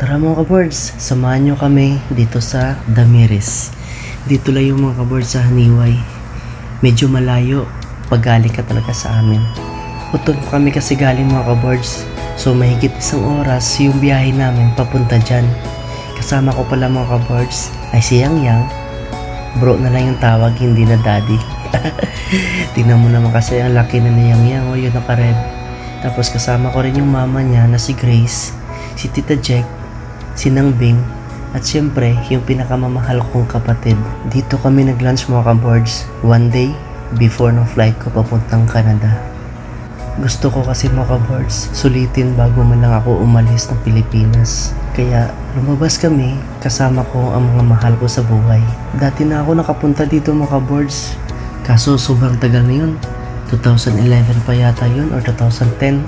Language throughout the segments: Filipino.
Tara mga kaboards, samahan nyo kami dito sa Damiris. Dito lang yung mga kaboards sa Haniway. Medyo malayo pag galing ka talaga sa amin. Utol pa kami kasi galing mga kaboards. So mahigit isang oras yung biyahe namin papunta dyan. Kasama ko pala mga kaboards ay si Yang Yang. Bro na lang yung tawag, hindi na daddy. Tingnan mo naman kasi ang laki na ni Yang Yang. O yun naka-red. Tapos kasama ko rin yung mama niya na si Grace, si Tita Jack, si Nang Bing, at syempre yung pinakamamahal kong kapatid. Dito kami nag-lunch mga kaboards, one day before ng flight ko papuntang Canada. Gusto ko kasi mga kaboards sulitin bago man lang ako umalis ng Pilipinas. Kaya lumabas kami kasama ko ang mga mahal ko sa buhay. Dati na ako nakapunta dito mga kaboards, kaso sobrang tagal na yun. 2011 pa yata yun or 2010.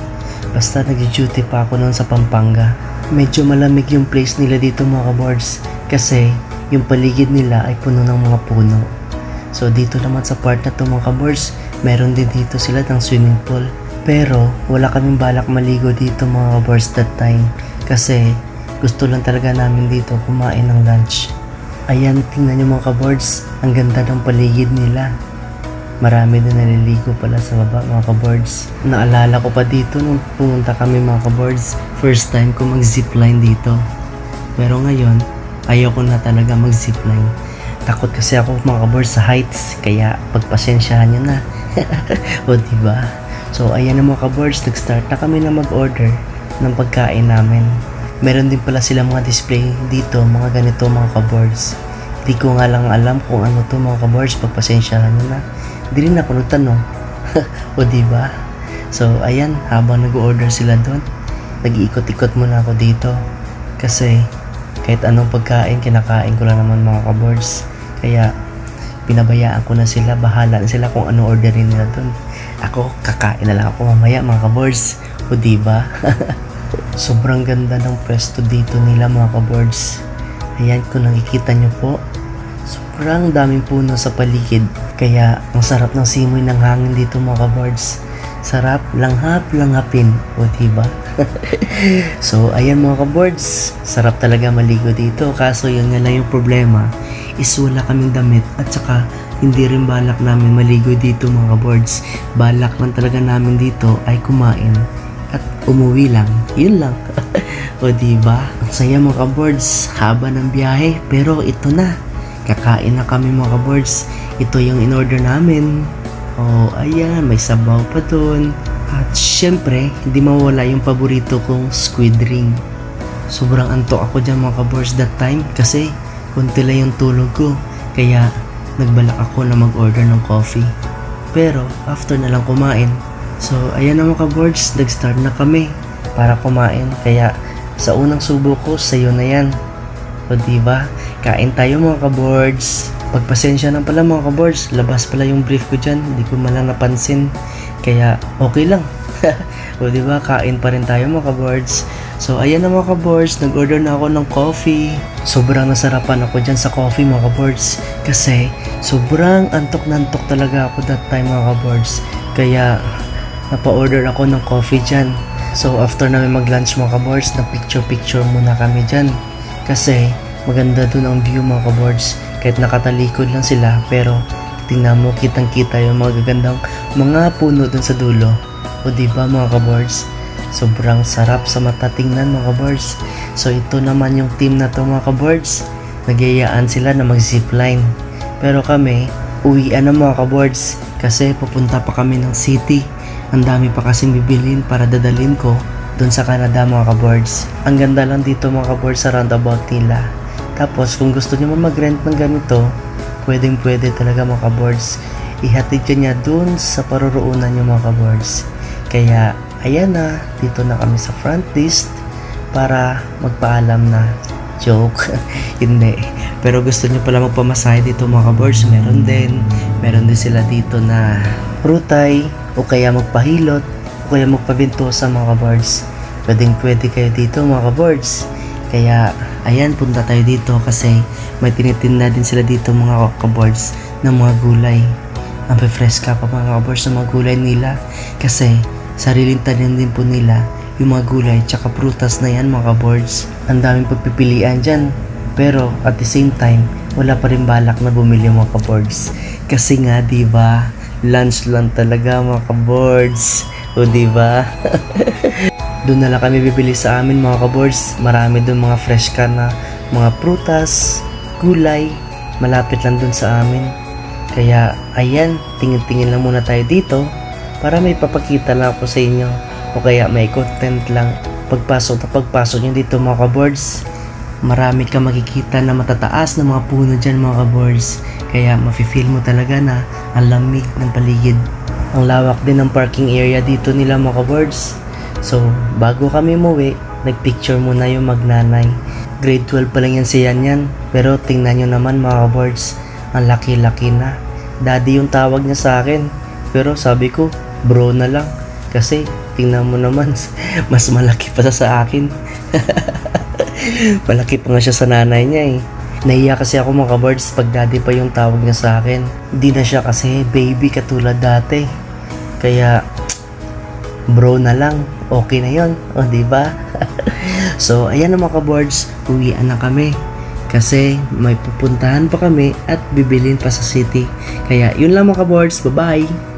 Basta nag-duty pa ako noon sa Pampanga. Medyo malamig yung place nila dito mga kaboards kasi yung paligid nila ay puno ng mga puno. So dito naman sa part na to mga kaboards, meron din dito sila ng swimming pool. Pero wala kaming balak maligo dito mga kaboards that time kasi gusto lang talaga namin dito kumain ng lunch. Ayan, tingnan nyo mga kaboards, ang ganda ng paligid nila. Marami din naliligo pala sa baba mga kaboards. Naalala ko pa dito nung pumunta kami mga kaboards, first time ko mag-zipline dito. Pero ngayon, ayaw ko na talaga mag-zipline. Takot kasi ako mga kaboards sa heights, kaya pagpasensyahan nyo na. O diba? So ayan na mga kaboards, nag-start na kami na mag-order ng pagkain namin. Meron din pala sila mga display dito, mga ganito mga kaboards. Di ko nga lang alam kung ano to mga kaboards, pagpasensyahan nyo na. Di rin ako nagtanong. O diba? So ayan, habang nag-order sila doon, nag-iikot-ikot muna ako dito. Kasi kahit anong pagkain, kinakain ko lang naman mga kaboards. Kaya pinabayaan ko na sila, bahala na sila kung ano orderin nila doon. Ako, kakain na lang ako mamaya mga kaboards. O diba? Sobrang ganda ng pwesto dito nila mga kaboards. Ayan, kung nakikita nyo po, sobrang daming puno sa paligid. Kaya ang sarap ng simoy ng hangin dito mga kaboards. Sarap langhap-langhapin. O diba? So ayan mga kaboards, sarap talaga maligo dito. Kaso yun nga lang yung problema is wala kaming damit. At saka hindi rin balak namin maligo dito mga kaboards. Balak lang talaga namin dito ay kumain at umuwi lang. Yun lang. O diba? Ang saya mga kaboards, haba ng biyahe. Pero ito na, kakain na kami mga kaboards. Ito yung in-order namin. Oh, ayan, may sabaw pa dun. At syempre, hindi mawala yung paborito kong squid ring. Sobrang antok ako dyan mga kaboards that time kasi konti lang yung tulog ko. Kaya nagbalak ako na mag-order ng coffee. Pero after na lang kumain. So ayan na mga kaboards, nag-start na kami para kumain. Kaya sa unang subo ko, sa'yo na yan. O diba? Kain tayo mga kaboards. Pagpasensya na pala mga kaboards, labas pala yung brief ko dyan, hindi ko malang napansin. Kaya okay lang. O diba, kain pa rin tayo mga kaboards. So ayan na mga kaboards, nag-order na ako ng coffee. Sobrang nasarapan ako dyan sa coffee mga kaboards. Kasi sobrang antok na antok talaga ako that time mga kaboards. Kaya napa-order ako ng coffee dyan. So after namin mag-lunch mga kaboards, na-picture-picture muna kami dyan. Kasi maganda dun ang view mga kaboards. Kahit nakatalikod lang sila, pero tingnan mo, kitang kita yung mga gagandang mga puno dun sa dulo. O diba mga kaboards, sobrang sarap sa mata tingnan mga kaboards. So ito naman yung team na to mga kaboards, nagyayaan sila na mag-zipline. Pero kami, uwian na mga kaboards kasi pupunta pa kami ng city. Ang dami pa kasing bibilin para dadalhin ko dun sa Canada mga kaboards. Ang ganda lang dito mga kaboards sa roundabout nila. Tapos kung gusto nyo mag-rent ng ganito, pwedeng pwede talaga mga kaboards. Ihatid ka niya dun sa paroroonan nyo mga kaboards. Kaya ayan na, dito na kami sa front desk para magpaalam na. Joke. Hindi. Pero gusto nyo pala magpamasahe dito mga kaboards, meron din. Meron din sila dito na rutay o kaya magpahilot o kaya magpabintosa mga kaboards. Pwedeng pwede kayo dito mga kaboards. Kaya ayan, punta tayo dito kasi may tinitinda din sila dito mga kaboards ng mga gulay. Ang fresh ka pa mga kaboards ng mga gulay nila kasi sariling tanim din po nila yung mga gulay tsaka prutas na yan mga kaboards. Ang daming pagpipilian dyan. Pero at the same time, wala pa rin balak na bumili mga kaboards. Kasi nga, di ba, lunch lang talaga mga kaboards. O di ba? Doon na lang kami bibili sa amin mga kaboards. Marami doon mga fresh ka na mga prutas, gulay. Malapit lang doon sa amin. Kaya ayan, tingin-tingin lang muna tayo dito para may papakita lang ako sa inyo. O kaya may content lang. Pagpasok nyo dito mga kaboards, marami ka makikita na matataas na mga puno dyan mga kaboards. Kaya mafe-feel mo talaga na ang lamig ng paligid. Ang lawak din ng parking area dito nila mga kaboards. So bago kami umuwi, nagpicture muna yung magnanay. Grade 12 pa lang yan si Yan. Pero tingnan nyo naman mga kaboards, ang laki-laki na. Daddy yung tawag niya sa akin. Pero sabi ko, bro na lang. Kasi tingnan mo naman, mas malaki pa sa akin. Malaki pa nga siya sa nanay niya eh. Nahiya kasi ako mga kaboards pag daddy pa yung tawag niya sa akin. Hindi na siya kasi baby katulad dati. Kaya bro na lang, okay na yon, o diba? So ayan na mga kaboards, uwian na kami. Kasi may pupuntahan pa kami at bibilin pa sa city. Kaya yun lang mga kaboards, bye bye!